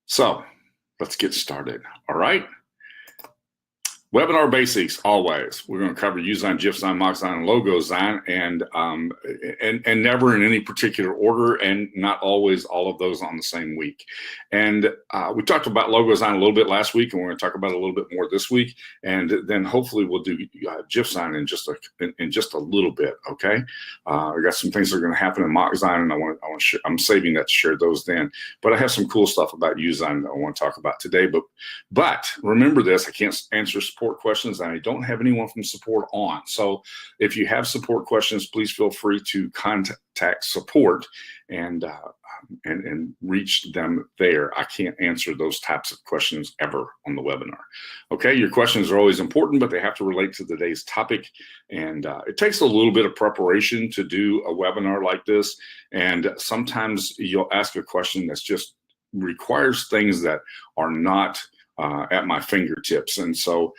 So let's get started. All right. Webinar basics, always. We're going to cover USign, GIFsign, MOXign, and LOGOZIGN, and never in any particular order, and not always all of those on the same week. And we talked about LOGOZIGN a little bit last week, and we're going to talk about it a little bit more this week. And then hopefully we'll do GIFsign in just a little bit. Okay. I got some things that are going to happen in MOXign, and I'm saving that to share those then. But I have some cool stuff about USign that I want to talk about today. But remember this: I can't answer support questions, and I don't have anyone from support on. So if you have support questions, please feel free to contact support and reach them there. I can't answer those types of questions ever on the webinar. Okay, your questions are always important, but they have to relate to today's topic. And it takes a little bit of preparation to do a webinar like this. And sometimes you'll ask a question that's just requires things that are not at my fingertips. And so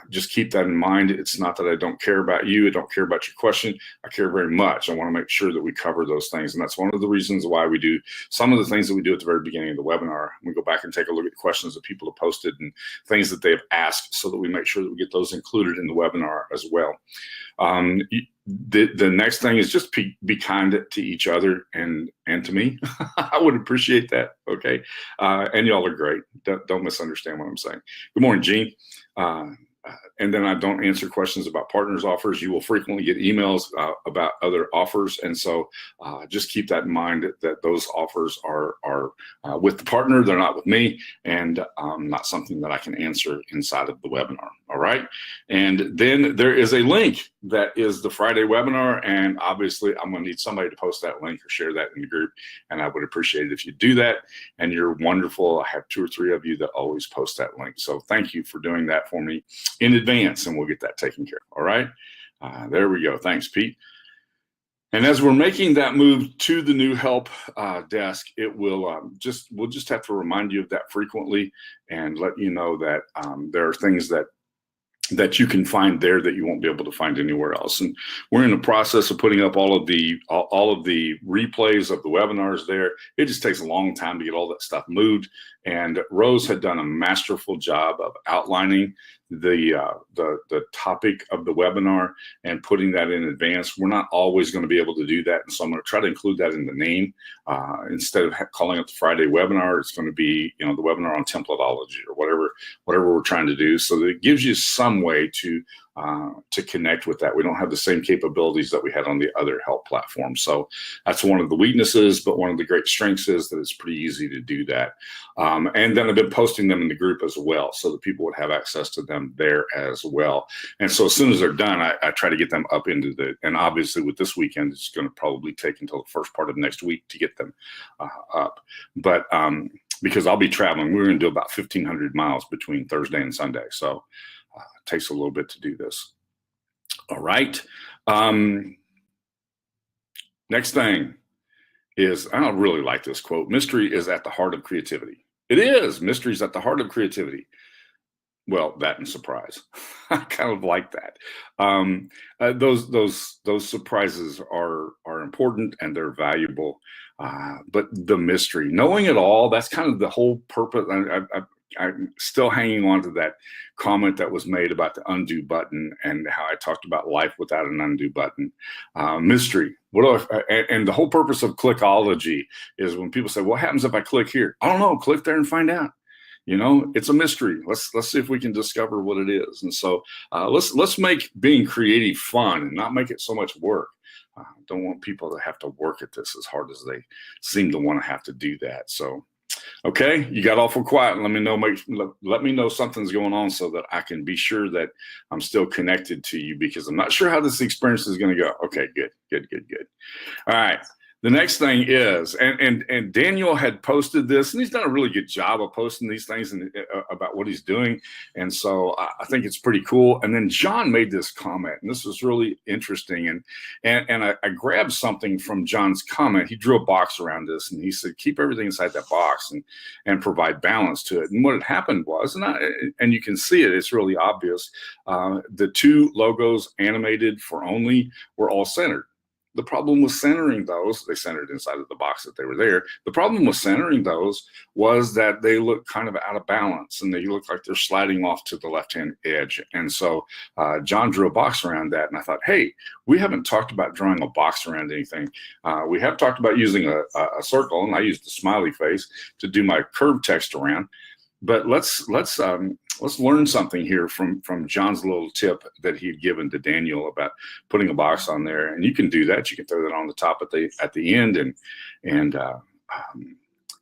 just keep that in mind. It's not that I don't care about you. I don't care about your question. I care very much. I want to make sure that we cover those things. And that's one of the reasons why we do some of the things that we do at the very beginning of the webinar. We go back and take a look at questions that people have posted and things that they've asked so that we make sure that we get those included in the webinar as well. The next thing is just be kind to each other and to me. I would appreciate that. Okay. And y'all are great. Don't misunderstand what I'm saying. Good morning, Gene. And then I don't answer questions about partners offers. You will frequently get emails about other offers. And so just keep that in mind that those offers are with the partner. They're not with me, and not something that I can answer inside of the webinar. All right. And then there is a link that is the Friday webinar. And obviously I'm going to need somebody to post that link or share that in the group. And I would appreciate it if you do that. And you're wonderful. I have 2 or 3 of you that always post that link. So thank you for doing that for me in advance, and we'll get that taken care of. All right. There we go. Thanks, Pete. And as we're making that move to the new help desk, it will we'll just have to remind you of that frequently and let you know that there are things that you can find there that you won't be able to find anywhere else. And we're in the process of putting up all of the replays of the webinars there. It just takes a long time to get all that stuff moved. And Rose had done a masterful job of outlining the topic of the webinar and putting that in advance. We're not always going to be able to do that, and so I'm going to try to include that in the name instead of calling it the Friday webinar. It's going to be, the webinar on Templatology or whatever we're trying to do, so that it gives you some way to connect with that. We don't have the same capabilities that we had on the other help platforms. So that's one of the weaknesses, but one of the great strengths is that it's pretty easy to do that. And then I've been posting them in the group as well, so that people would have access to them there as well. And so as soon as they're done, I try to get them up into and obviously with this weekend, it's going to probably take until the first part of next week to get them up. But because I'll be traveling, we're going to do about 1,500 miles between Thursday and Sunday. So it takes a little bit to do this. All right. Next thing is, I don't really like this quote: mystery is at the heart of creativity. It is. Mystery is at the heart of creativity. Well, that and surprise. I kind of like that. Those surprises are important and they're valuable. But the mystery, knowing it all, that's kind of the whole purpose. I'm still hanging on to that comment that was made about the undo button and how I talked about life without an undo button. Mystery. And the whole purpose of Clickology is when people say, what happens if I click here? I don't know. Click there and find out. It's a mystery. Let's see if we can discover what it is. And so let's make being creative fun and not make it so much work. Don't want people to have to work at this as hard as they seem to want to have to do that. So, okay, you got awful quiet. Let me know something's going on so that I can be sure that I'm still connected to you, because I'm not sure how this experience is going to go. Okay, good. All right. The next thing is, and Daniel had posted this, and he's done a really good job of posting these things about what he's doing. And so I think it's pretty cool. And then John made this comment, and this was really interesting. And I grabbed something from John's comment. He drew a box around this, and he said, keep everything inside that box and provide balance to it. And what had happened was, and you can see it, it's really obvious. The 2 logos animated for only were all centered. The problem with centering those, they centered inside of the box that they were there. The problem with centering those was that they look kind of out of balance and they look like they're sliding off to the left-hand edge. And so John drew a box around that. And I thought, hey, we haven't talked about drawing a box around anything. We have talked about using a circle, and I used the smiley face to do my curved text around. But let's learn something here from John's little tip that he'd given to Daniel about putting a box on there. And you can do that. You can throw that on the top at the end, and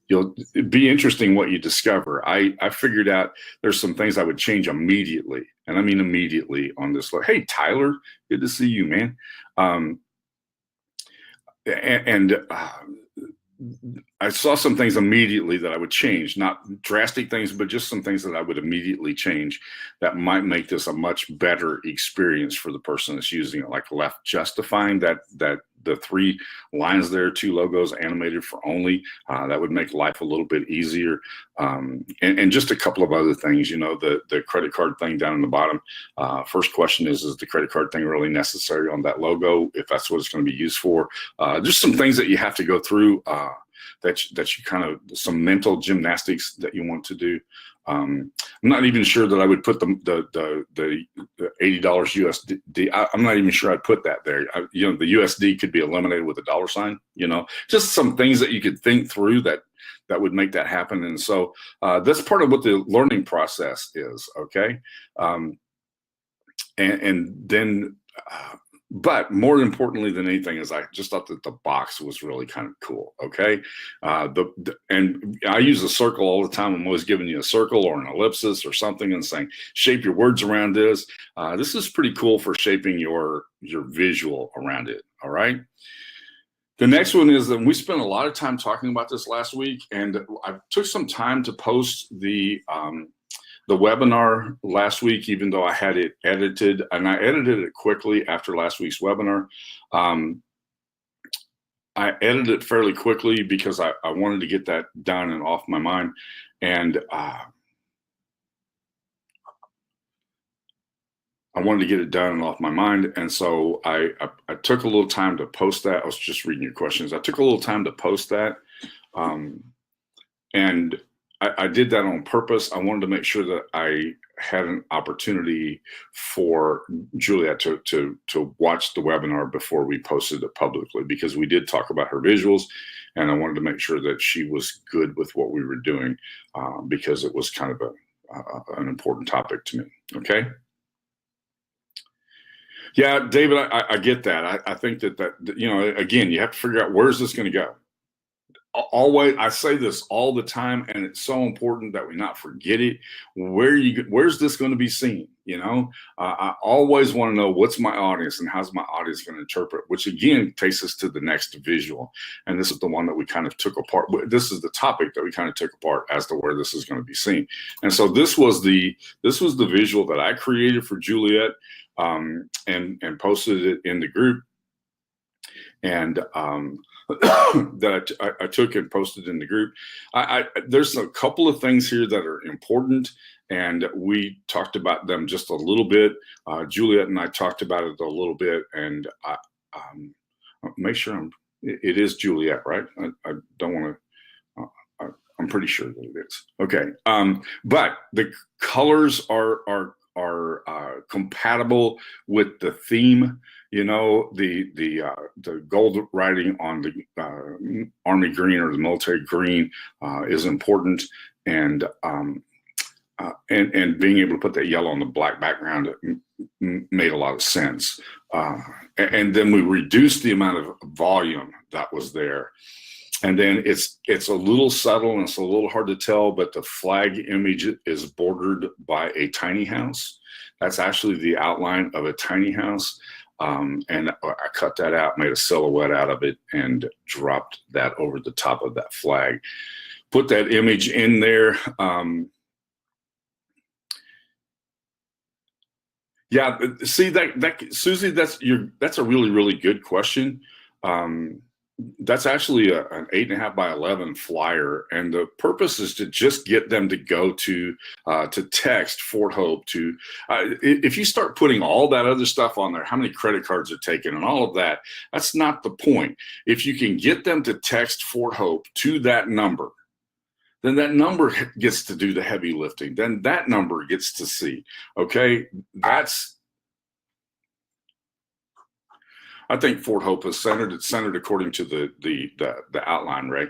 it'll be interesting what you discover. I figured out there's some things I would change immediately, and I mean immediately on this. Hey, Tyler, good to see you, man. I saw some things immediately that I would change, not drastic things, but just some things that I would immediately change that might make this a much better experience for the person that's using it. Like left justifying that the 3 lines there, 2 logos animated for only, that would make life a little bit easier. And just a couple of other things, the credit card thing down in the bottom. First question is the credit card thing really necessary on that logo, if that's what it's going to be used for? There's some things that you have to go through that you kind of, some mental gymnastics that you want to do. I'm not even sure that I would put the $80 USD. I'm not even sure I'd put that there. The USD could be eliminated with a $sign. Just some things that you could think through that would make that happen. And so that's part of what the learning process is. Okay, and then. But more importantly than anything is I just thought that the box was really kind of cool. Okay, and I use a circle all the time. I'm always giving you a circle or an ellipsis or something and saying shape your words around this. This is pretty cool for shaping your visual around it. All right. The next one is that we spent a lot of time talking about this last week, and I took some time to post the webinar last week, even though I had it edited, and I edited it quickly after last week's webinar. I edited it fairly quickly because I wanted to get that done and off my mind. And I wanted to get it done and off my mind. And so I took a little time to post that. I was just reading your questions. I took a little time to post that. And I did that on purpose. I wanted to make sure that I had an opportunity for Juliet to watch the webinar before we posted it publicly, because we did talk about her visuals, and I wanted to make sure that she was good with what we were doing, because it was kind of an important topic to me. Okay. Yeah, David, I get that. I think that again, you have to figure out, where's this going to go? Always, I say this all the time, and it's so important that we not forget it. Where's this going to be seen? I always want to know, what's my audience and how's my audience going to interpret, which again takes us to the next visual. And this is the one that we kind of took apart. This is the topic that we kind of took apart as to where this is going to be seen. And so this was the visual that I created for Juliet, and posted it in the group. And that I took and posted in the group. There's a couple of things here that are important, and we talked about them just a little bit. Juliet and I talked about it a little bit, and make sure it is Juliet, right? I don't want to. I'm pretty sure that it is. Okay, but the colors are compatible with the theme. The gold writing on the army green or the military green is important, and being able to put that yellow on the black background made a lot of sense. And then we reduced the amount of volume that was there. And then it's a little subtle and it's a little hard to tell, but the flag image is bordered by a tiny house. That's actually the outline of a tiny house. And I cut that out, made a silhouette out of it, and dropped that over the top of that flag. Put that image in there. Yeah, see that Susie, that's a really, really good question. That's actually an 8.5 by 11 flyer, and the purpose is to just get them to go to text Fort Hope to. If you start putting all that other stuff on there, how many credit cards are taken and all of that, that's not the point. If you can get them to text Fort Hope to that number, then that number gets to do the heavy lifting. Then that number gets to see. Okay, I think Fort Hope is centered. It's centered according to the outline, Ray.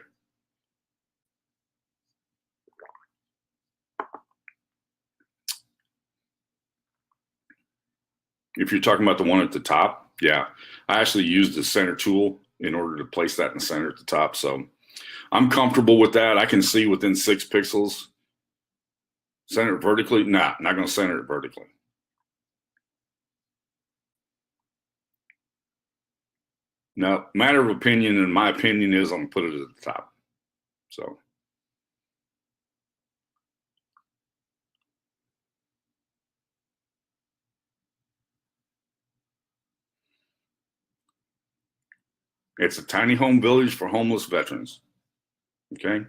If you're talking about the one at the top, yeah, I actually used the center tool in order to place that in the center at the top. So I'm comfortable with that. I can see within 6 pixels. Center it vertically? Nah, not going to center it vertically. Now, matter of opinion, and my opinion is I'm going to put it at the top. So. It's a tiny home village for homeless veterans. Okay.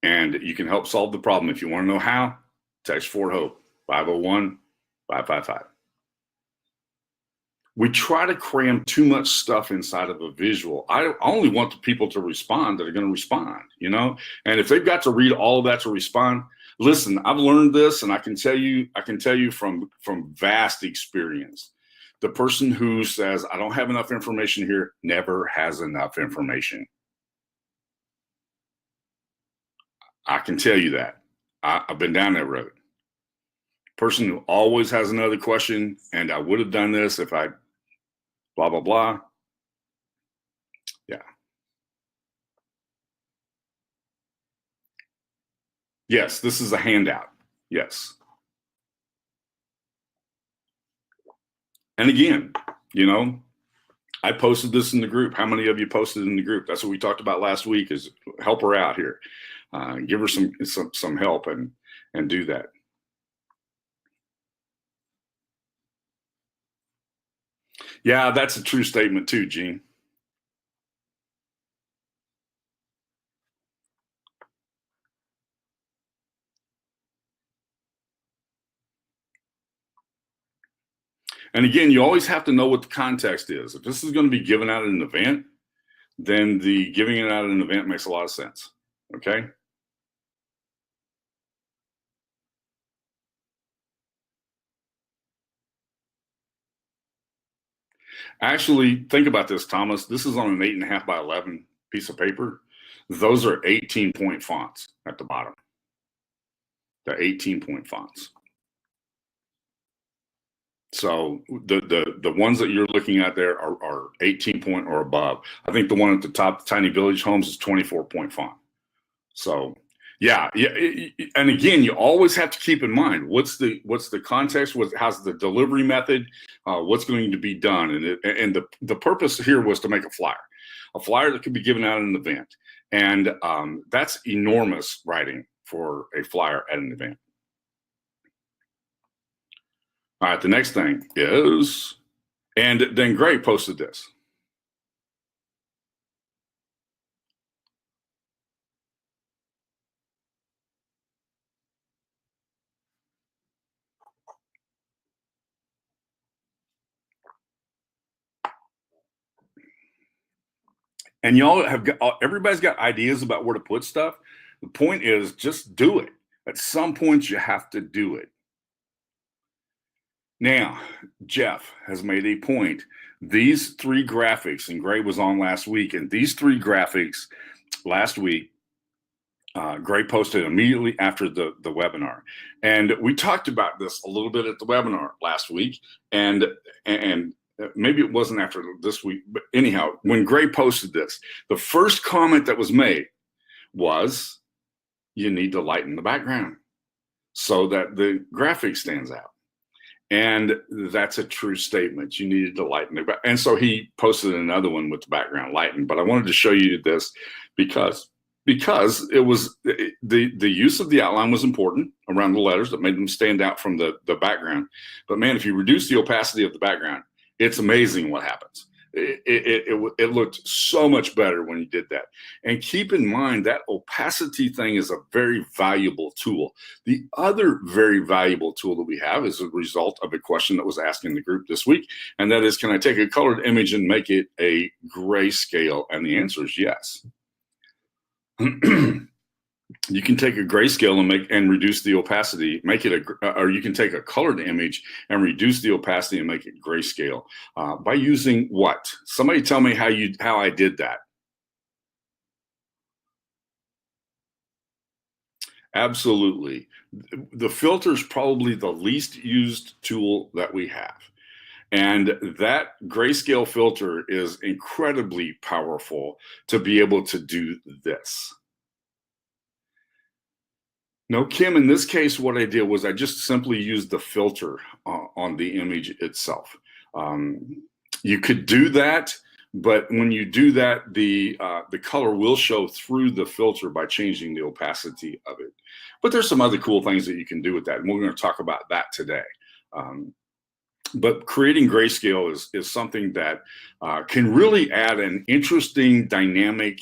And you can help solve the problem. If you want to know how, text Fort Hope, 501-555. We try to cram too much stuff inside of a visual. I only want the people to respond that are going to respond, you know? And if they've got to read all of that to respond, listen, I've learned this, and I can tell you from vast experience. The person who says, I don't have enough information here, never has enough information. I can tell you that. I've been down that road. Person who always has another question, and I would have done this if I blah, blah, blah. Yeah. Yes, this is a handout. Yes. And again, you know, I posted this in the group. How many of you posted in the group? That's what we talked about last week, is help her out here. Give her some help and do that. Yeah, that's a true statement too, Gene. And again, you always have to know what the context is. If this is going to be given out at an event, then the giving it out at an event makes a lot of sense. Okay. Actually, think about this, Thomas. This is on an 8.5 by 11 piece of paper. Those are 18-point fonts at the bottom. They're 18-point fonts. So the ones that you're looking at there are 18-point or above. I think the one at the top, Tiny Village Homes, is 24-point font. So yeah. And again, you always have to keep in mind what's the context, how's the delivery method, what's going to be done, and the purpose here was to make a flyer that could be given out at an event, and that's enormous writing for a flyer at an event. All right, the next thing is, and then Gray posted this. And y'all have got, everybody's got ideas about where to put stuff. The point is, just do it. At some point, you have to do it. Now, Jeff has made a point. These 3 graphics, and Gray was on last week, and these 3 graphics last week, Gray posted immediately after the webinar. And we talked about this a little bit at the webinar last week, and maybe it wasn't after this week, but anyhow, when Gray posted this, the first comment that was made was, you need to lighten the background so that the graphic stands out. And that's a true statement. You needed to lighten it. And so he posted another one with the background lightened. But I wanted to show you this because it was the use of the outline was important around the letters that made them stand out from the background. But man, if you reduce the opacity of the background, it's amazing what happens. It looked so much better when you did that. And keep in mind that opacity thing is a very valuable tool. The other very valuable tool that we have is a result of a question that was asked in the group this week. And that is, can I take a colored image and make it a grayscale? And the answer is yes. You can take a grayscale and reduce the opacity, or you can take a colored image and reduce the opacity and make it grayscale by using what? Somebody tell me how I did that. Absolutely. The filter is probably the least used tool that we have. And that grayscale filter is incredibly powerful to be able to do this. No, Kim, in this case, what I did was I just simply used the filter on the image itself. You could do that, but when you do that, the color will show through the filter by changing the opacity of it. But there's some other cool things that you can do with that, and we're going to talk about that today. But creating grayscale is something that can really add an interesting dynamic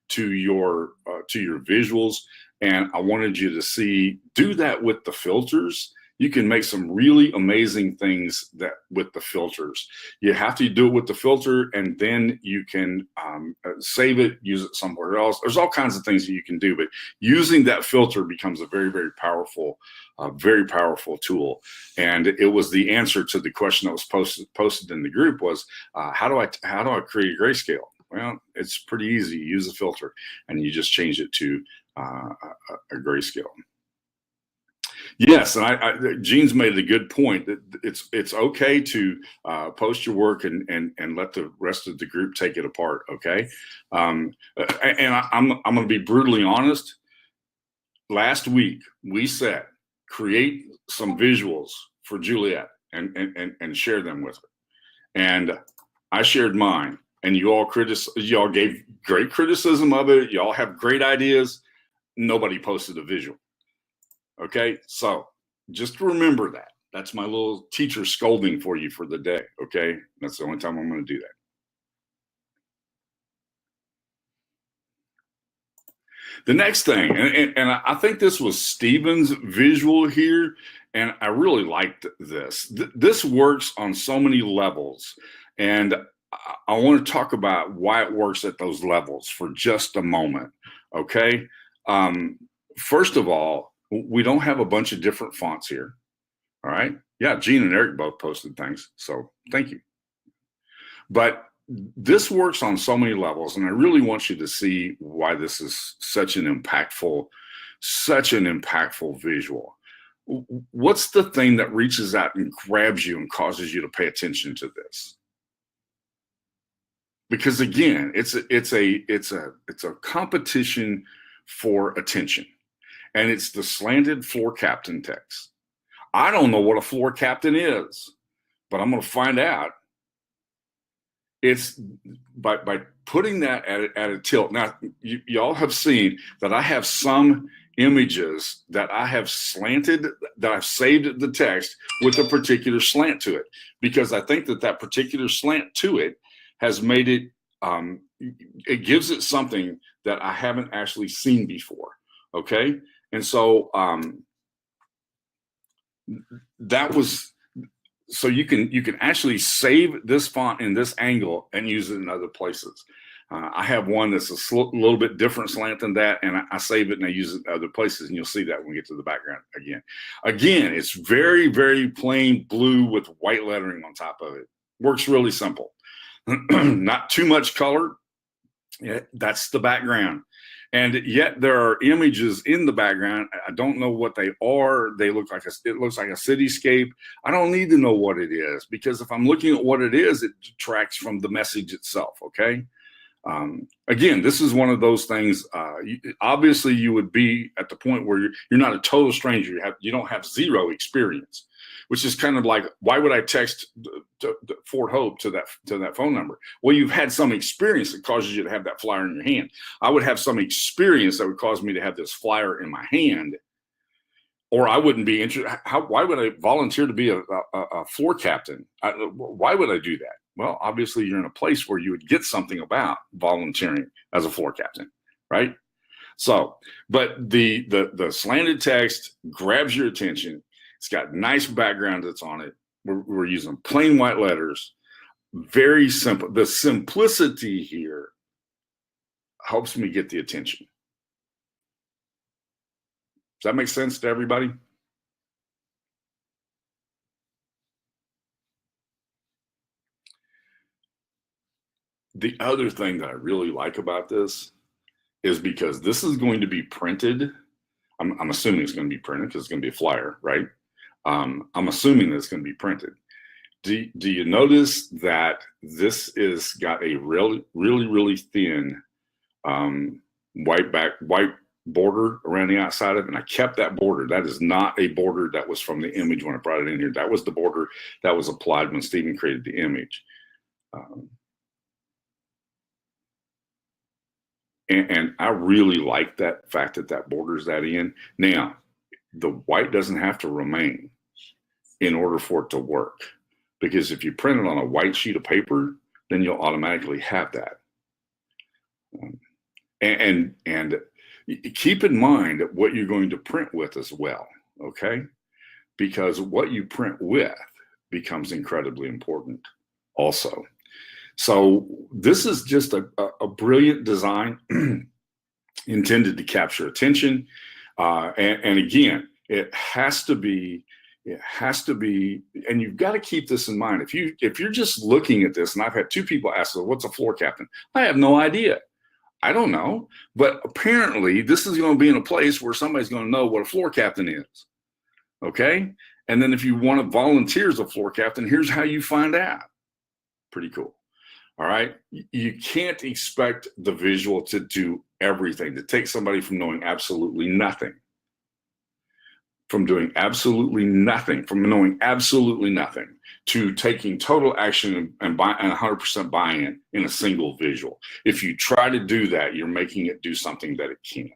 to your visuals. And I wanted you to do that with the filters. You can make some really amazing things with the filters. You have to do it with the filter, and then you can save it, use it somewhere else. There's all kinds of things that you can do, but using that filter becomes a very, very powerful tool. And it was the answer to the question that was posted in the group was, how do I create a grayscale? Well, it's pretty easy. You use a filter, and you just change it to a grayscale. Yes, and Gene's made a good point that it's okay to post your work and let the rest of the group take it apart. Okay, and I'm going to be brutally honest. Last week we said create some visuals for Juliet and share them with her, and I shared mine, and y'all gave great criticism of it. Y'all have great ideas. Nobody posted a visual. Okay, so just remember that. That's my little teacher scolding for you for the day. Okay, that's the only time I'm going to do that. The next thing, and I think this was Stephen's visual here, and I really liked this. This works on so many levels, and I want to talk about why it works at those levels for just a moment. Okay. First of all, we don't have a bunch of different fonts here. All right. Yeah, Gene and Eric both posted things, so thank you. But this works on so many levels, and I really want you to see why this is such an impactful visual. What's the thing that reaches out and grabs you and causes you to pay attention to this? Because again, it's a competition for attention. And it's the slanted floor captain text. I don't know what a floor captain is, but I'm going to find out. It's by putting that at a tilt. Now, y'all have seen that I have some images that I have slanted, that I've saved the text with a particular slant to it, because I think that particular slant to it has made it, it gives it something that I haven't actually seen before. Okay. And so so you can actually save this font in this angle and use it in other places. I have one that's a little bit different slant than that, and I save it and I use it in other places, and you'll see that when we get to the background again. Again, it's very, very plain blue with white lettering on top of it. Works really simple. Not too much color. Yeah, that's the background. And yet there are images in the background. I don't know what they are. It looks like a cityscape. I don't need to know what it is, because if I'm looking at what it is, it detracts from the message itself. Okay. Again, this is one of those things. Obviously, you would be at the point where you're not a total stranger. You don't have zero experience, which is kind of like, why would I text Fort Hope to that phone number? Well, you've had some experience that causes you to have that flyer in your hand. I would have some experience that would cause me to have this flyer in my hand or I wouldn't be interested. Why would I volunteer to be a floor captain? Why would I do that? Well, obviously you're in a place where you would get something about volunteering as a floor captain, right? So, but the slanted text grabs your attention. It's got nice background that's on it. We're using plain white letters. Very simple. The simplicity here helps me get the attention. Does that make sense to everybody? The other thing that I really like about this is because this is going to be printed. I'm assuming it's going to be printed because it's going to be a flyer, right? I'm assuming that it's going to be printed. Do you notice that this is got a really thin white border around the outside of it, and I kept that border. That is not a border that was from the image when I brought it in here. That was the border that was applied when Stephen created the image. And I really like that fact that that borders that in. Now, the white doesn't have to remain in order for it to work, because if you print it on a white sheet of paper, then you'll automatically have that. And keep in mind what you're going to print with as well, okay? Because what you print with becomes incredibly important also. So this is just a brilliant design intended to capture attention. And again, it has to be, and you've got to keep this in mind. If you're just looking at this, and I've had two people ask, well, what's a floor captain? I have no idea. I don't know, but apparently this is going to be in a place where somebody's going to know what a floor captain is. Okay. And then if you want to volunteer as a floor captain, here's how you find out. Pretty cool. All right. You can't expect the visual to do everything, to take somebody from knowing absolutely nothing, from doing absolutely nothing, from knowing absolutely nothing, to taking total action and 100% buy-in in a single visual. If you try to do that, you're making it do something that it can't.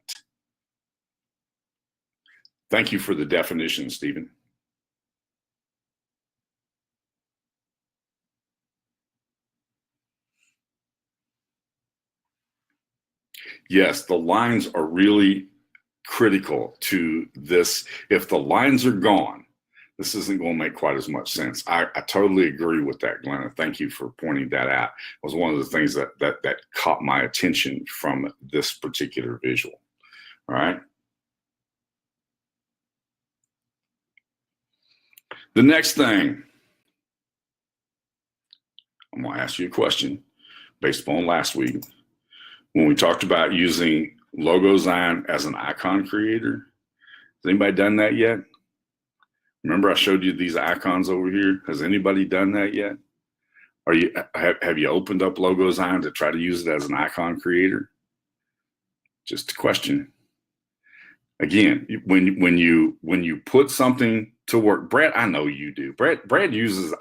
Thank you for the definition, Stephen. Yes, the lines are really critical to this. If the lines are gone, this isn't going to make quite as much sense. I totally agree with that, Glenna. Thank you for pointing that out. It was one of the things that caught my attention from this particular visual. All right. The next thing, I'm going to ask you a question based upon last week when we talked about using LOGOZIGN as an icon creator. Has anybody done that yet? Remember I showed you these icons over here? Has anybody done that yet? Have you opened up LOGOZIGN to try to use it as an icon creator? Just a question. Again, when you put something to work, Brad, I know you do. Brad uses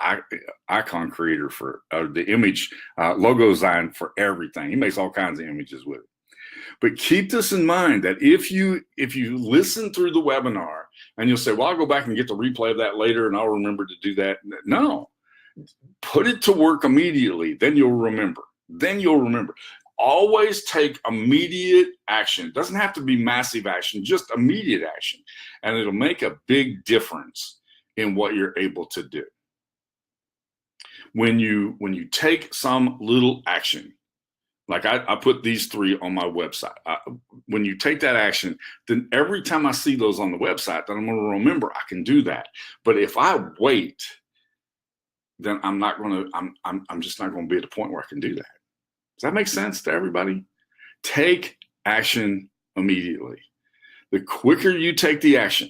icon creator for the image LOGOZIGN for everything. He makes all kinds of images with it. But keep this in mind that if you listen through the webinar and you'll say, well, I'll go back and get the replay of that later and I'll remember to do that. No, put it to work immediately. Then you'll remember. Always take immediate action. It doesn't have to be massive action, just immediate action. And it'll make a big difference in what you're able to do. When you take some little action, like I put these 3 on my website. When you take that action, then every time I see those on the website, then I'm going to remember I can do that. But if I wait, then I'm just not going to be at a point where I can do that. Does that make sense to everybody? Take action immediately. The quicker you take the action,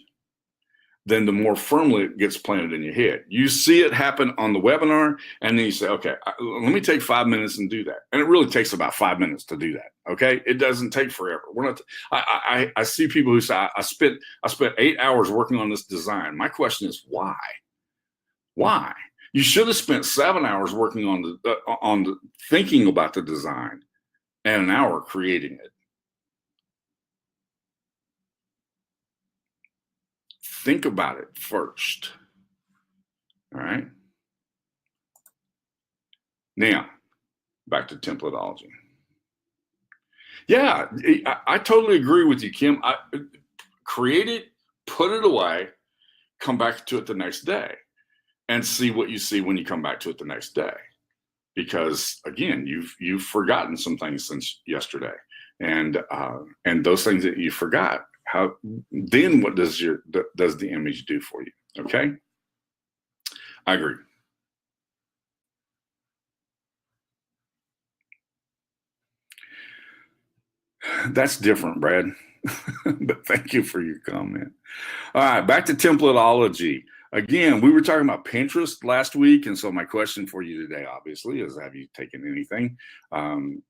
then the more firmly it gets planted in your head. You see it happen on the webinar, and then you say, okay, let me take 5 minutes and do that. And it really takes about 5 minutes to do that, okay? It doesn't take forever. I see people who say, I spent 8 hours working on this design. My question is, why? Why? You should have spent 7 hours working on the thinking about the design and an hour creating it. think about it first. All right. Now, back to templatology. Yeah, I totally agree with you, Kim. Create it, put it away, come back to it the next day, and see what you see when you come back to it the next day. Because again, you've forgotten some things since yesterday, and those things that you forgot, then what does the image do for you? Okay, I agree. That's different, Brad. But thank you for your comment. All right, back to templatology. Again, we were talking about Pinterest last week, and so my question for you today, obviously, is have you taken anything? I'm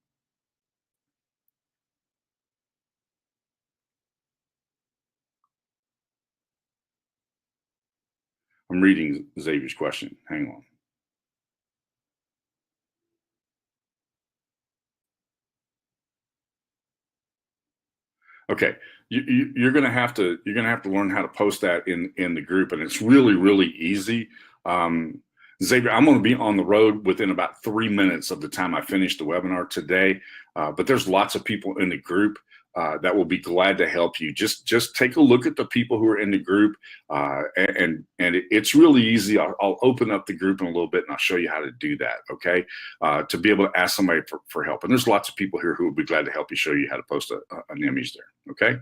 reading Xavier's question. Hang on. Okay, you're gonna have to learn how to post that in the group, and it's really easy. Xavier, I'm going to be on the road within about 3 minutes of the time I finish the webinar today, but there's lots of people in the group that will be glad to help you. Just take a look at the people who are in the group, and it's really easy. I'll open up the group in a little bit and I'll show you how to do that. Okay, to be able to ask somebody for help. And there's lots of people here who will be glad to help you, show you how to post an image there. Okay.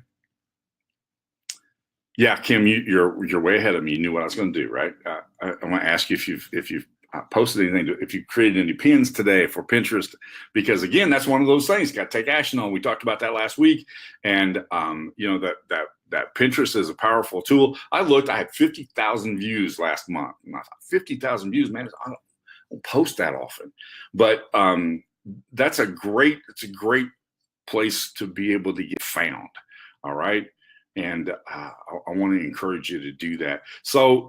Yeah, Kim, you're way ahead of me. You knew what I was going to do, right? I want to ask you if you've posted anything, if you created any pins today for Pinterest, because again, that's one of those things. Got to take action on. We talked about that last week, and you know that Pinterest is a powerful tool. I looked. I had 50,000 views last month. And I thought 50,000 views, man. I don't post that often, but it's a great place to be able to get found. All right. And I want to encourage you to do that. So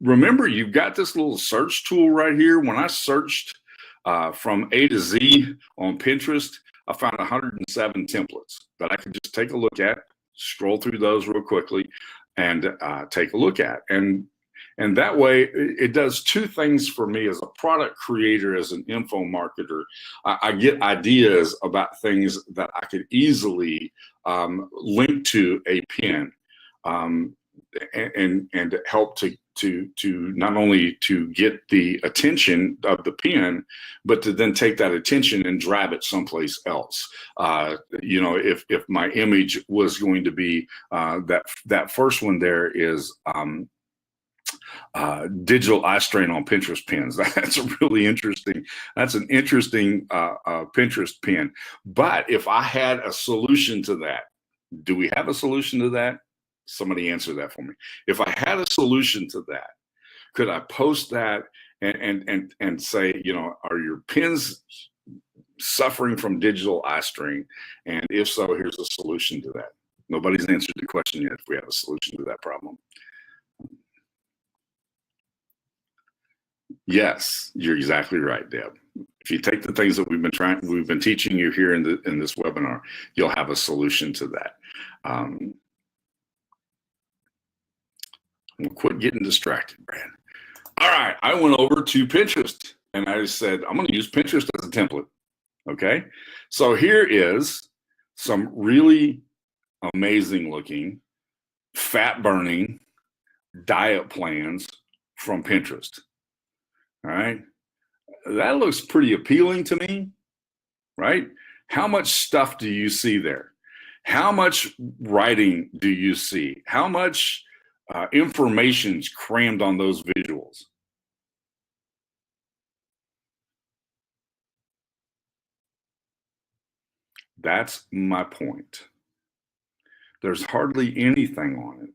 remember, you've got this little search tool right here. When I searched from A to Z on Pinterest, I found 107 templates that I could just take a look at, scroll through those real quickly, and take a look at. And that way, it does two things for me as a product creator, as an info marketer. I get ideas about things that I could easily link to a pin, and help to not only to get the attention of the pin, but to then take that attention and drive it someplace else. You know, if my image was going to be that first one there is digital eye strain on Pinterest pins. That's a really interesting. That's an interesting Pinterest pin. But if I had a solution to that, do we have a solution to that? Somebody answer that for me. If I had a solution to that, could I post that and say, you know, are your pins suffering from digital eye strain? And if so, here's a solution to that. Nobody's answered the question yet if we have a solution to that problem. Yes, you're exactly right, Deb. If you take the things that we've been teaching you here in this webinar, you'll have a solution to that. I'm gonna quit getting distracted, Brad. All right, I went over to Pinterest and I said, I'm gonna use Pinterest as a template. Okay, so here is some really amazing looking, fat burning diet plans from Pinterest. All right, that looks pretty appealing to me, right? How much stuff do you see there? How much writing do you see? How much information's crammed on those visuals? That's my point. There's hardly anything on it.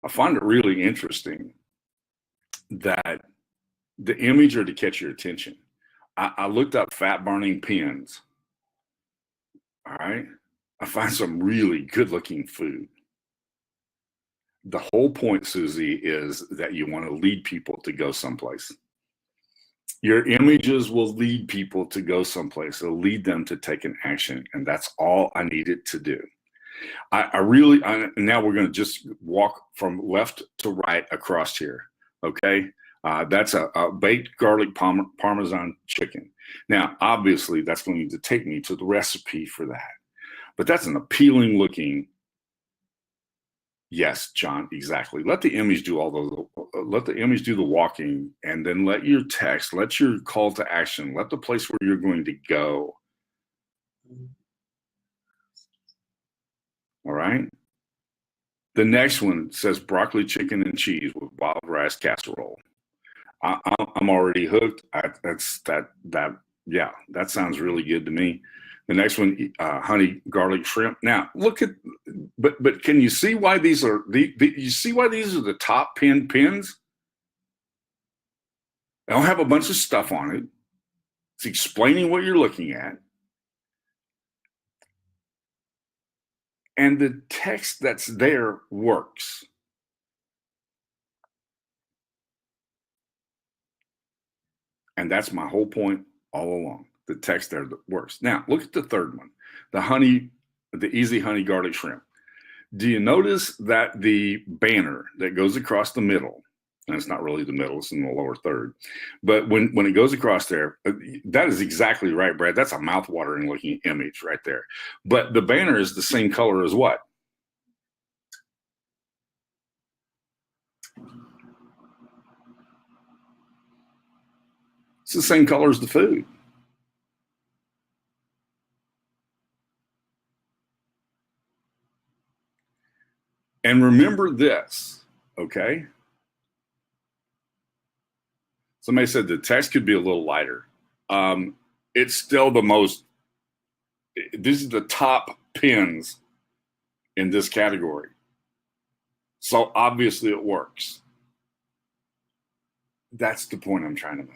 I find it really interesting that the image are to catch your attention. I looked up fat burning pins. All right. I find some really good looking food. The whole point, Susie, is that you want to lead people to go someplace. Your images will lead people to go someplace. It'll lead them to take an action. And that's all I needed to do. Now we're going to just walk from left to right across here. Okay. That's a baked garlic Parmesan chicken. Now, obviously, that's going to take me to the recipe for that. But that's an appealing looking. Yes, John, exactly. Let the image do let the image do the walking, and then let your text, let your call to action, let the place where you're going to go. All right. The next one says broccoli, chicken, and cheese with wild rice casserole. I'm already hooked. Yeah, that sounds really good to me. The next one, honey garlic shrimp. Now look at, but can you see why these are you see why these are the top pins? They don't have a bunch of stuff on it. It's explaining what you're looking at. And the text that's there works. And that's my whole point all along. The text there that works. Now, look at the third one, the easy honey garlic shrimp. Do you notice that the banner that goes across the middle, and it's not really the middle, it's in the lower third, but when it goes across there, that is exactly right, Brad. That's a mouth-watering looking image right there. But the banner is the same color as what? It's the same color as the food. And remember this, okay? Somebody said the text could be a little lighter. It's still these are the top pins in this category. So obviously it works. That's the point I'm trying to make.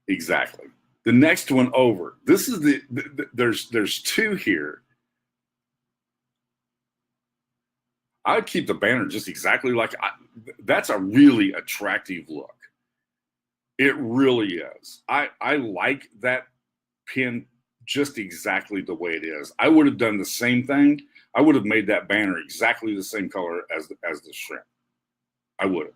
Exactly. The next one over. This is there's two here. I would keep the banner just exactly like that's a really attractive look. It really is. I like that pin just exactly the way it is. I would have done the same thing. I would have made that banner exactly the same color as the shrimp. I would have.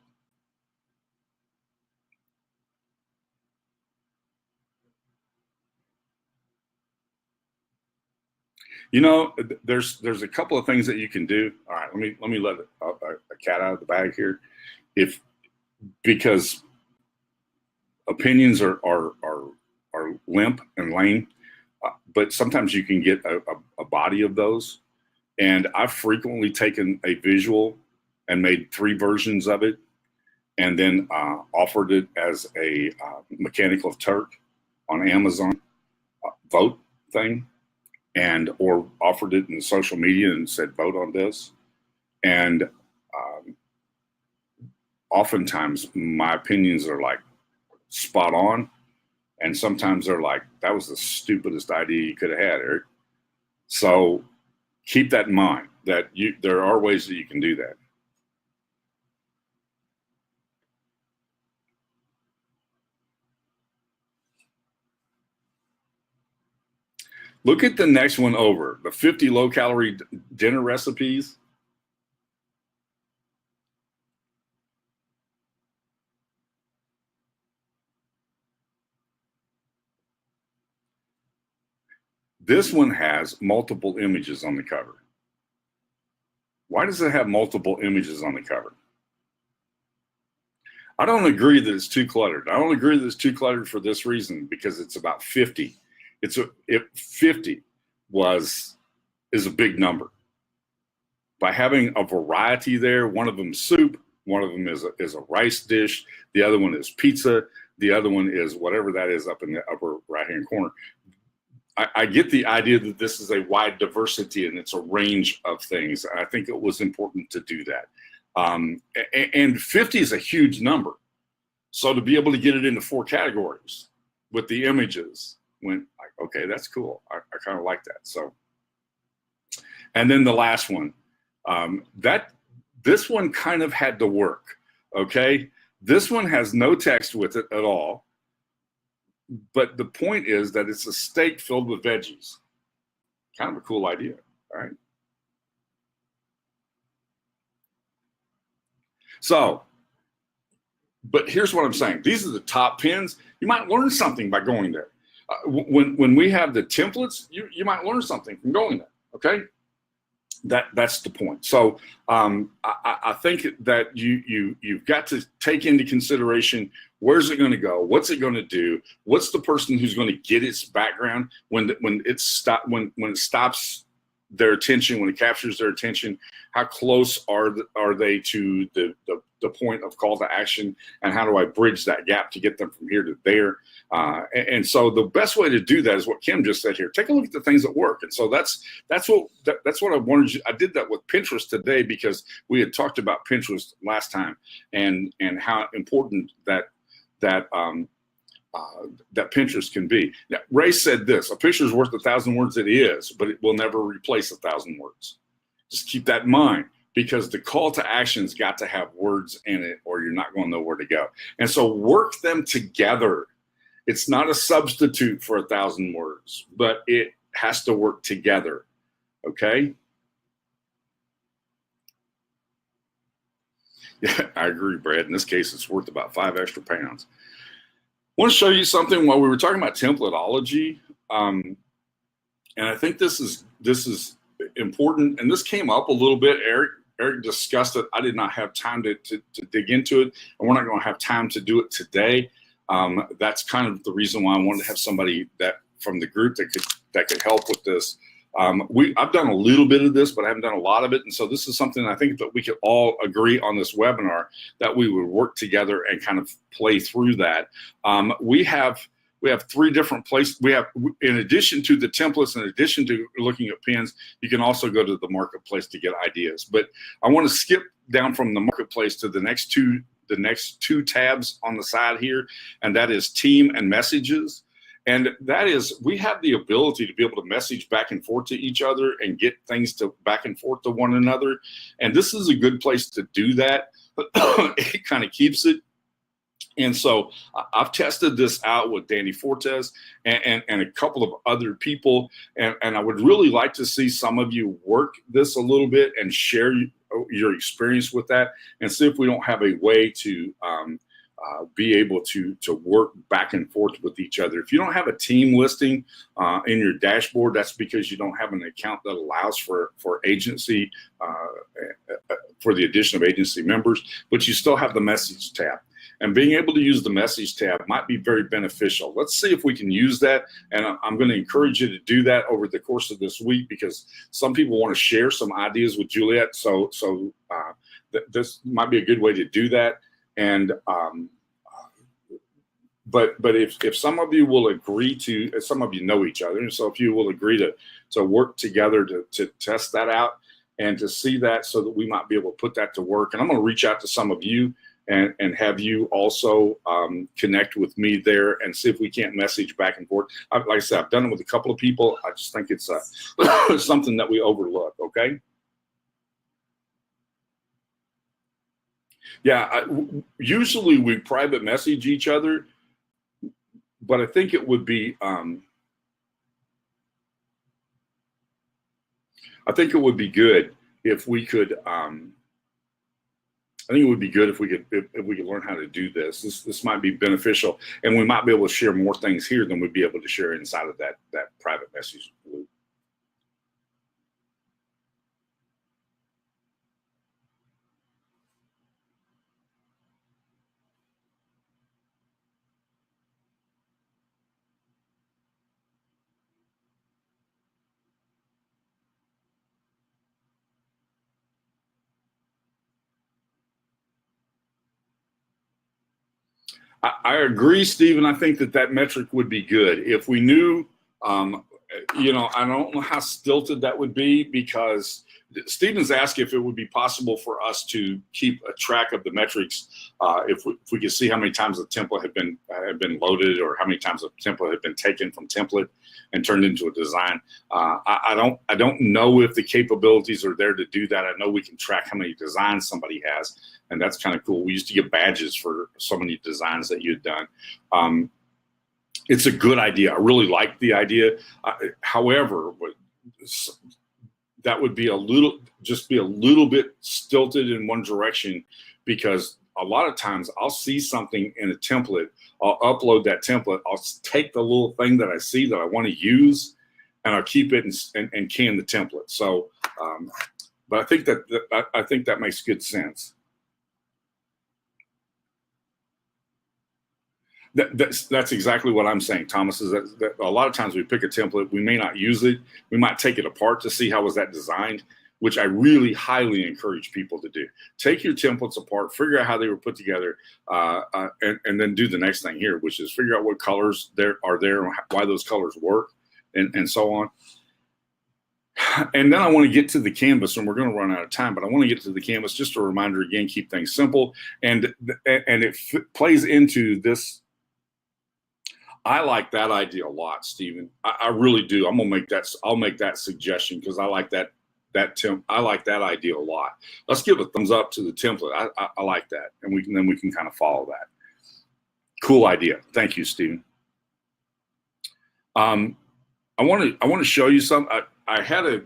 You know, there's a couple of things that you can do. All right, let me let a cat out of the bag here, because opinions are limp and lame, but sometimes you can get a body of those. And I've frequently taken a visual and made 3 versions of it, and then offered it as a Mechanical Turk on Amazon vote thing, or offered it in social media and said, vote on this. And oftentimes my opinions are like spot on. And sometimes they're like, that was the stupidest idea you could have had, Eric. So keep that in mind, that there are ways that you can do that. Look at the next one over, the 50 low-calorie dinner recipes. This one has multiple images on the cover. Why does it have multiple images on the cover? I don't agree that it's too cluttered. I don't agree that it's too cluttered for this reason, because it's about 50. 50 is a big number. By having a variety there, one of them is soup, one of them is a rice dish, the other one is pizza, the other one is whatever that is up in the upper right-hand corner. I get the idea that this is a wide diversity and it's a range of things. I think it was important to do that. And 50 is a huge number. So to be able to get it into 4 categories with the images, went like, okay, that's cool. I kind of like that. So, And then the last one, this one kind of had to work, okay? This one has no text with it at all, but the point is that it's a steak filled with veggies. Kind of a cool idea, all right? So, but here's what I'm saying. These are the top pins. You might learn something by going there. When we have the templates, you might learn something from going there, okay? That's the point. So I think that you've got to take into consideration, where's it going to go? What's it going to do? What's the person who's going to get its background when it stops their attention, when it captures their attention? How close are they to the point of call to action, and how do I bridge that gap to get them from here to there? And so the best way to do that is what Kim just said here. Take a look at the things that work. And so that's what I wanted you. I did that with Pinterest today because we had talked about Pinterest last time and how important that Pinterest can be. Now, Ray said this: a picture is worth 1,000 words. It is, but it will never replace 1,000 words. Just keep that in mind, because the call to action's got to have words in it, or you're not going to know where to go. And so work them together. It's not a substitute for 1,000 words, but it has to work together. Okay? Yeah, I agree, Brad. In this case, it's worth about 5 extra pounds. I want to show you something while we were talking about templatology. And I think this is important. And this came up a little bit. Eric discussed it. I did not have time to dig into it, and we're not going to have time to do it today. That's kind of the reason why I wanted to have somebody that from the group that could help with this. I've done a little bit of this, but I haven't done a lot of it. And so this is something I think that we could all agree on this webinar, that we would work together and kind of play through that. We have 3 different places. We have, in addition to the templates, in addition to looking at pins, you can also go to the marketplace to get ideas. But I want to skip down from the marketplace to the next two tabs on the side here, and that is team and messages. And that is, we have the ability to be able to message back and forth to each other and get things to back and forth to one another. And this is a good place to do that. It kind of keeps it. And so I've tested this out with Danny Fortes and a couple of other people. And I would really like to see some of you work this a little bit and share your experience with that, and see if we don't have a way to be able to work back and forth with each other. If you don't have a team listing in your dashboard, that's because you don't have an account that allows for agency, for the addition of agency members, but you still have the message tab. And being able to use the message tab might be very beneficial. Let's see if we can use that. And I'm going to encourage you to do that over the course of this week, because some people want to share some ideas with Juliet. So this might be a good way to do that. And but if some of you will agree to, some of you know each other, and so if you will agree to work together to test that out and to see that, so that we might be able to put that to work. And I'm going to reach out to some of you and have you also connect with me there and see if we can't message back and forth. Like I said, I've done it with a couple of people. I just think it's something that we overlook, okay? Yeah, usually we private message each other, but I think it would be, good if we could, I think it would be good if we could learn how to do this. This might be beneficial, and we might be able to share more things here than we'd be able to share inside of that private message loop. I agree, Stephen. I think that metric would be good if we knew. I don't know how stilted that would be, because Stephen's asked if it would be possible for us to keep a track of the metrics, if we could see how many times the template had been loaded, or how many times the template had been taken from template and turned into a design. I don't know if the capabilities are there to do that. I know we can track how many designs somebody has, and that's kind of cool. We used to get badges for so many designs that you'd done. It's a good idea. I really like the idea. However, that would be a little bit stilted in one direction, because a lot of times I'll see something in a template, I'll upload that template, I'll take the little thing that I see that I want to use, and I'll keep it and can the template. So, but I think that makes good sense. That's exactly what I'm saying, Thomas, is that a lot of times we pick a template, we may not use it, we might take it apart to see how was that designed, which I really highly encourage people to do. Take your templates apart, figure out how they were put together, and then do the next thing here, which is figure out what colors are there and why those colors work, and so on. And then I want to get to the canvas, and we're going to run out of time, but I want to get to the canvas. Just a reminder again, keep things simple, and it plays into this. I like that idea a lot, Stephen. I really do. I'll make that suggestion, because I like that idea a lot. Let's give a thumbs up to the template. I like that, and then we can kind of follow that. Cool idea. Thank you, Stephen. I want to show you something. I had a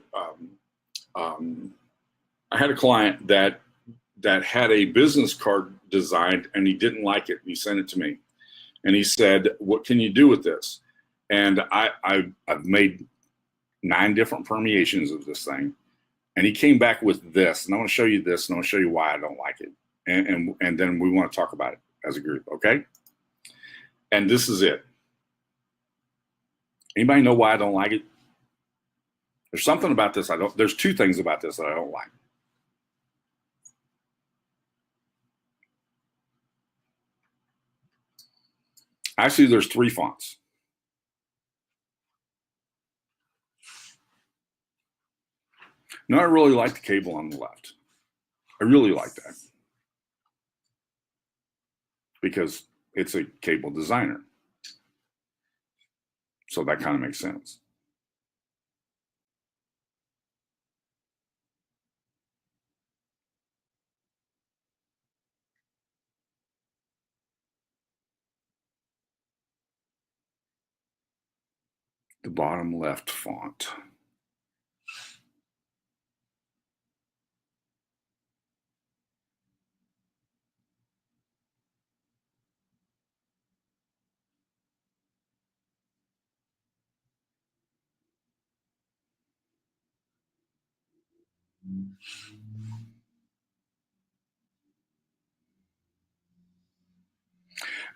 client that had a business card designed, and he didn't like it. He sent it to me. And he said, "What can you do with this?" And I've made 9 different permeations of this thing. And he came back with this. And I want to show you this, and I want to show you why I don't like it. And then we want to talk about it as a group, okay? And this is it. Anybody know why I don't like it? There's something about this there's 2 things about this that I don't like. Actually, there's 3 fonts. Now, I really like the cable on the left. I really like that, because it's a cable designer. So that kind of makes sense. The bottom left font.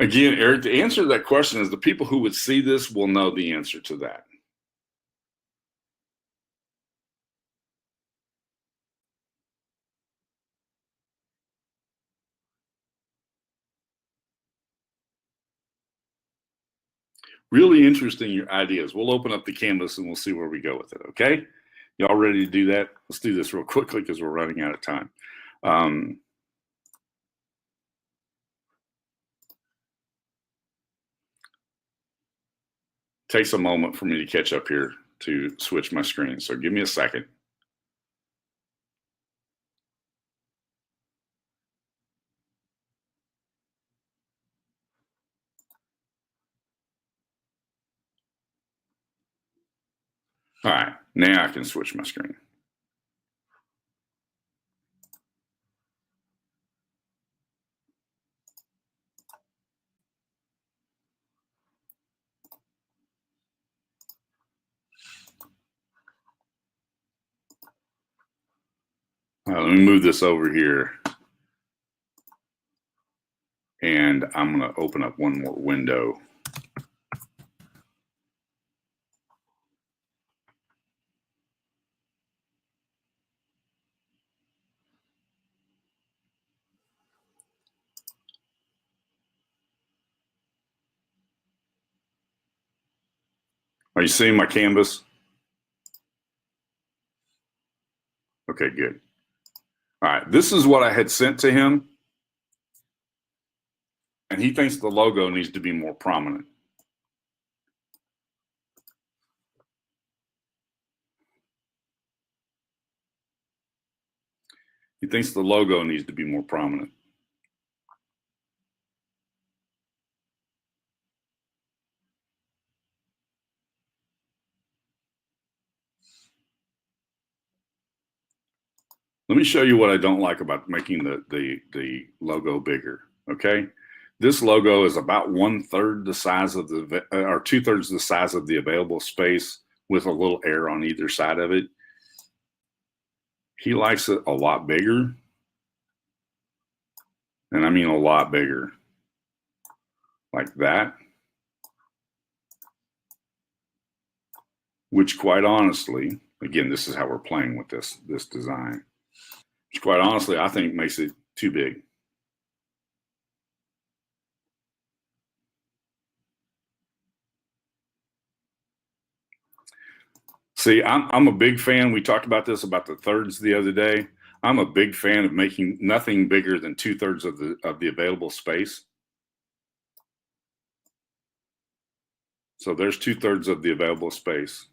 Again, Eric, the answer to that question is the people who would see this will know the answer to that. Really interesting, your ideas. We'll open up the canvas and we'll see where we go with it, okay? Y'all ready to do that? Let's do this real quickly, because we're running out of time. Takes a moment for me to catch up here to switch my screen, so give me a second. All right, now I can switch my screen. Let me move this over here. And I'm going to open up one more window. Are you seeing my canvas? Okay, good. All right, this is what I had sent to him, and he thinks the logo needs to be more prominent. He thinks the logo needs to be more prominent. Let me show you what I don't like about making the logo bigger, okay? This logo is about 1/3 the size of the, or 2/3 the size of the available space with a little air on either side of it. He likes it a lot bigger, and I mean a lot bigger, like that, which quite honestly, again, this is how we're playing with this design, which quite honestly, I think makes it too big. See, I'm a big fan. We talked about this about the thirds the other day. I'm a big fan of making nothing bigger than 2/3 of the available space. So there's 2/3 of the available space.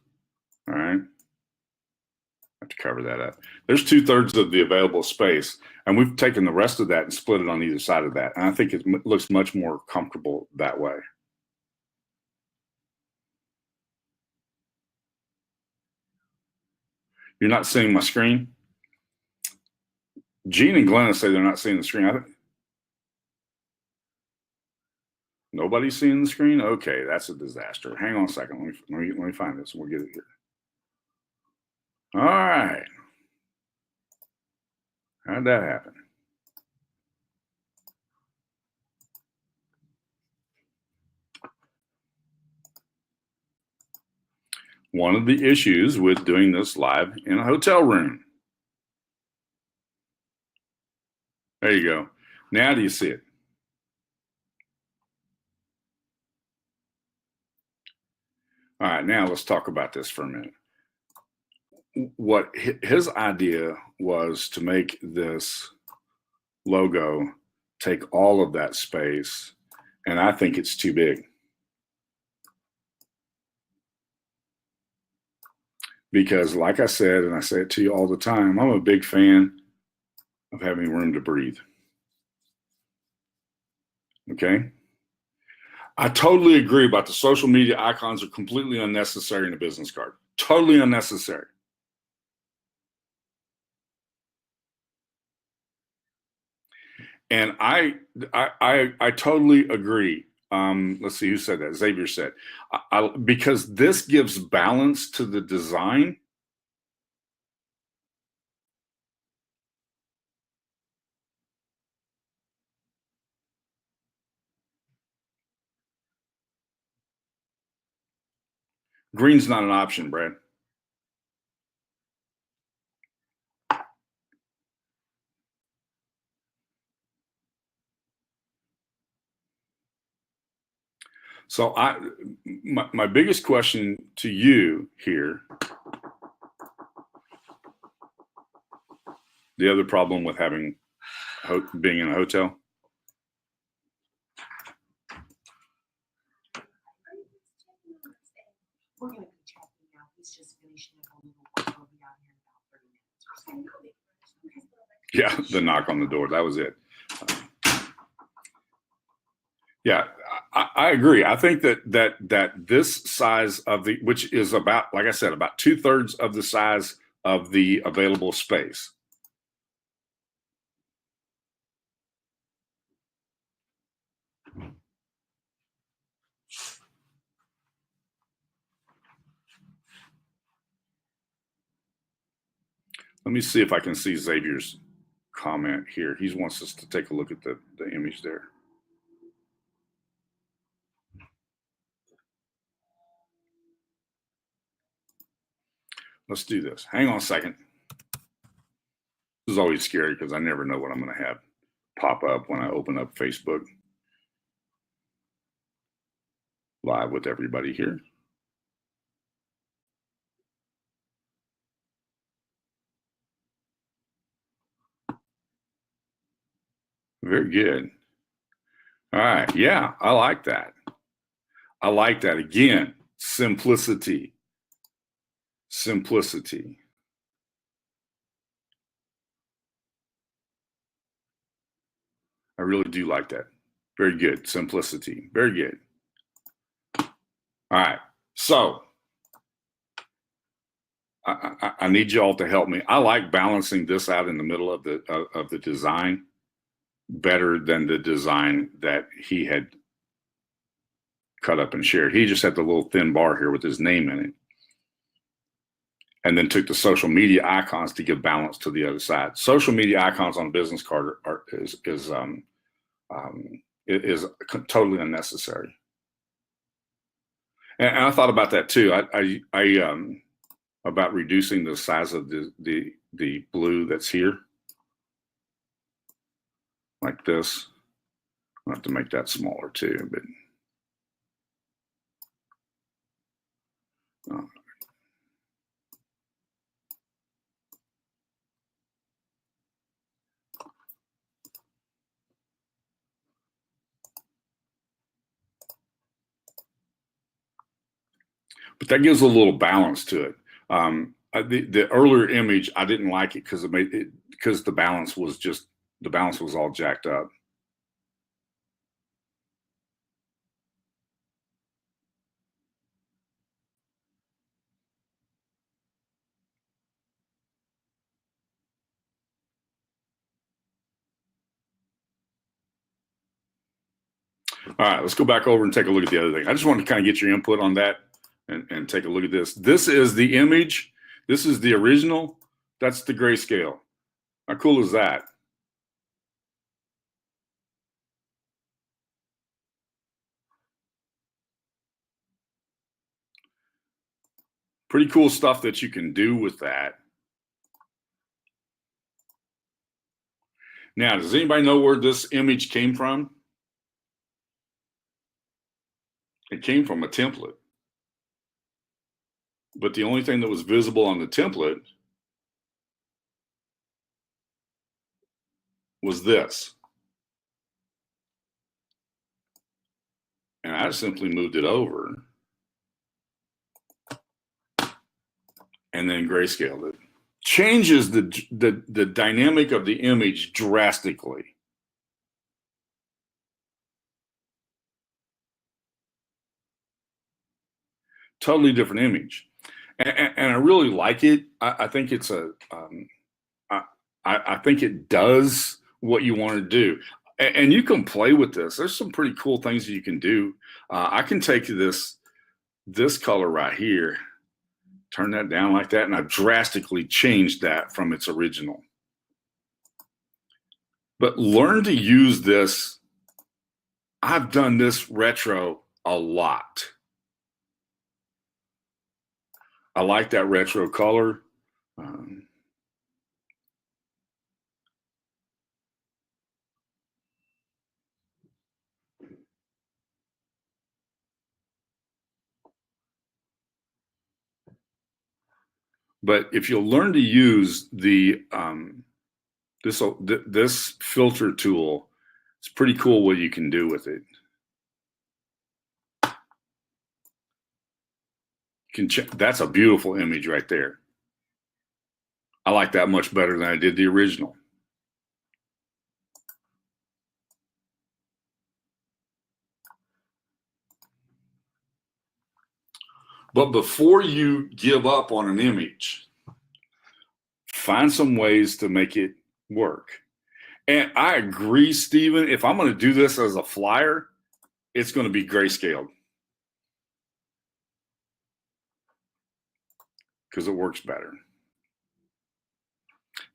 All right. I have to cover that up. There's 2/3 of the available space, and we've taken the rest of that and split it on either side of that. And I think it looks much more comfortable that way. You're not seeing my screen? Gene and Glenna say they're not seeing the screen. Nobody's seeing the screen? Okay, that's a disaster. Hang on a second. Let me find this. We'll get it here. All right. How'd that happen? One of the issues with doing this live in a hotel room. There you go. Now do you see it? All right, now let's talk about this for a minute. What his idea was to make this logo take all of that space, and I think it's too big. Because like I said, and I say it to you all the time, I'm a big fan of having room to breathe. Okay? I totally agree about the social media icons are completely unnecessary in a business card. Totally unnecessary. And I totally agree. Let's see who said that. Xavier said, because this gives balance to the design. Green's not an option, Brad. So my biggest question to you here, the other problem with having being in a hotel. We're going to be checking now. He's just finishing up a little work. He'll be out here in about 30 minutes. Yeah, the knock on the door. That was it. Yeah, I agree. I think that this size of the, which is about, like I said, about 2/3 of the size of the available space. Let me see if I can see Xavier's comment here. He wants us to take a look at the image there. Let's do this. Hang on a second. This is always scary because I never know what I'm going to have pop up when I open up Facebook Live with everybody here. Very good. All right. Yeah, I like that. I like that. Again, simplicity. Simplicity. I really do like that. Very good. Simplicity. Very good. All right. So I need you all to help me. I like balancing this out in the middle of the design better than the design that he had cut up and shared. He just had the little thin bar here with his name in it, and then took the social media icons to give balance to the other side. Social media icons on a business card is totally unnecessary. And I thought about that too. I about reducing the size of the blue that's here, like this. I'll have to make that smaller too, but that gives a little balance to it. The earlier image, I didn't like it because the balance was all jacked up. All right, let's go back over and take a look at the other thing. I just wanted to kind of get your input on that and take a look at this. This is the image. This is the original. That's the grayscale. How cool is that? Pretty cool stuff that you can do with that. Now, does anybody know where this image came from? It came from a template. But the only thing that was visible on the template was this. And I simply moved it over and then grayscaled it. Changes the dynamic of the image drastically. Totally different image. And I really like it. I think it's I think it does what you want to do. And you can play with this. There's some pretty cool things that you can do. I can take this color right here, turn that down like that, and I've drastically changed that from its original. But learn to use this. I've done this retro a lot. I like that retro color. But if you'll learn to use the this filter tool, it's pretty cool what you can do with it. That's a beautiful image right there. I like that much better than I did the original. But before you give up on an image, find some ways to make it work. And I agree, Stephen, if I'm going to do this as a flyer, it's going to be grayscaled because it works better.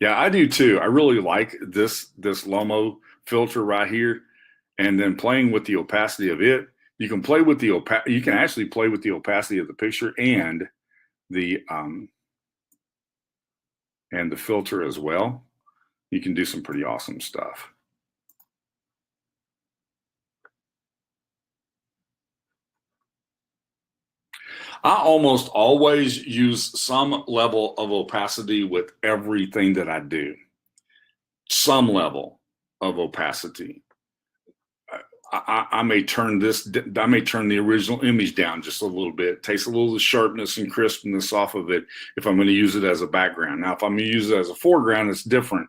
Yeah, I do too. I really like this Lomo filter right here, and then playing with the opacity of it. You can play with you can actually play with the opacity of the picture and the filter as well. You can do some pretty awesome stuff. I almost always use some level of opacity with everything that I do. Some level. of opacity. I may turn the original image down just a little bit. It takes a little of the sharpness and crispness off of it if I'm going to use it as a background. Now, if I'm going to use it as a foreground, it's different.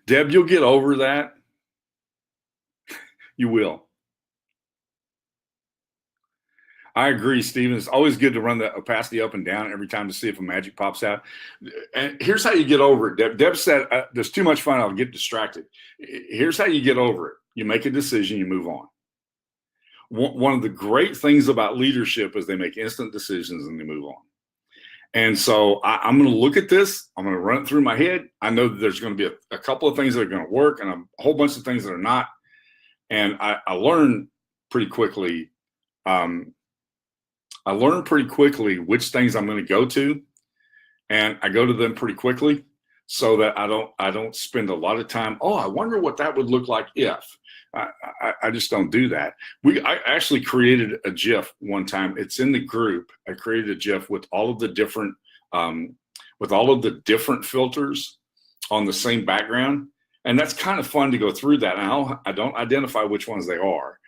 Deb, you'll get over that. You will. I agree, Stephen. It's always good to run the opacity up and down every time to see if a magic pops out. And here's how you get over it. Deb said, there's too much fun, I'll get distracted. Here's how you get over it. You make a decision, you move on. One of the great things about leadership is they make instant decisions and they move on. And so I'm going to look at this. I'm going to run it through my head. I know that there's going to be a couple of things that are going to work and a whole bunch of things that are not. And I learn pretty quickly. I learn pretty quickly which things I'm going to go to, and I go to them pretty quickly so that I don't spend a lot of time. Oh, I wonder what that would look like if. I just don't do that. I actually created a GIF one time. It's in the group. I created a GIF with all of the different filters on the same background, and that's kind of fun to go through that. And I don't identify which ones they are,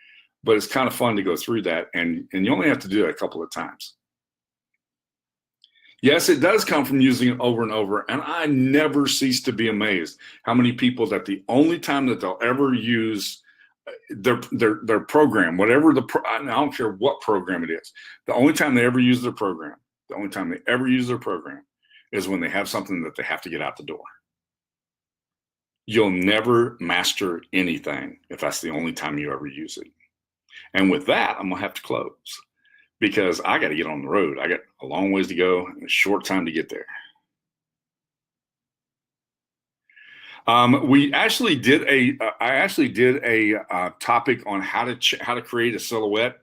but it's kind of fun to go through that, and you only have to do it a couple of times. Yes, it does come from using it over and over, and I never cease to be amazed how many people that the only time that they'll ever use their program, whatever I don't care what program it is, the only time they ever use their program, is when they have something that they have to get out the door. You'll never master anything if that's the only time you ever use it. And with that, I'm going to have to close because I got to get on the road. I got a long ways to go and a short time to get there. I actually did a topic on how to create a silhouette,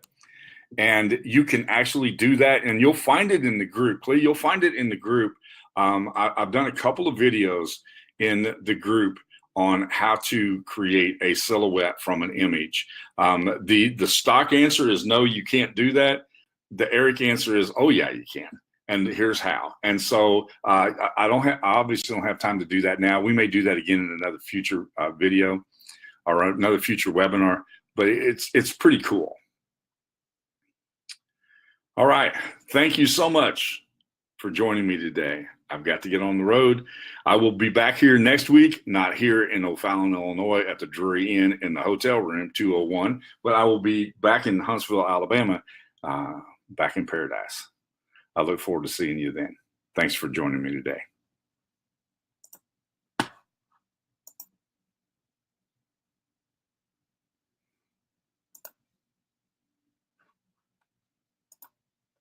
and you can actually do that, and you'll find it in the group. You'll find it in the group. I've done a couple of videos in the group on how to create a silhouette from an image. The stock answer is no, you can't do that. The Eric answer is, oh yeah, you can. And here's how. And so I obviously don't have time to do that now. We may do that again in another future video or another future webinar, but it's pretty cool. All right. Thank you so much for joining me today. I've got to get on the road. I will be back here next week, not here in O'Fallon, Illinois at the Drury Inn in the hotel room 201, but I will be back in Huntsville, Alabama, back in paradise. I look forward to seeing you then. Thanks for joining me today.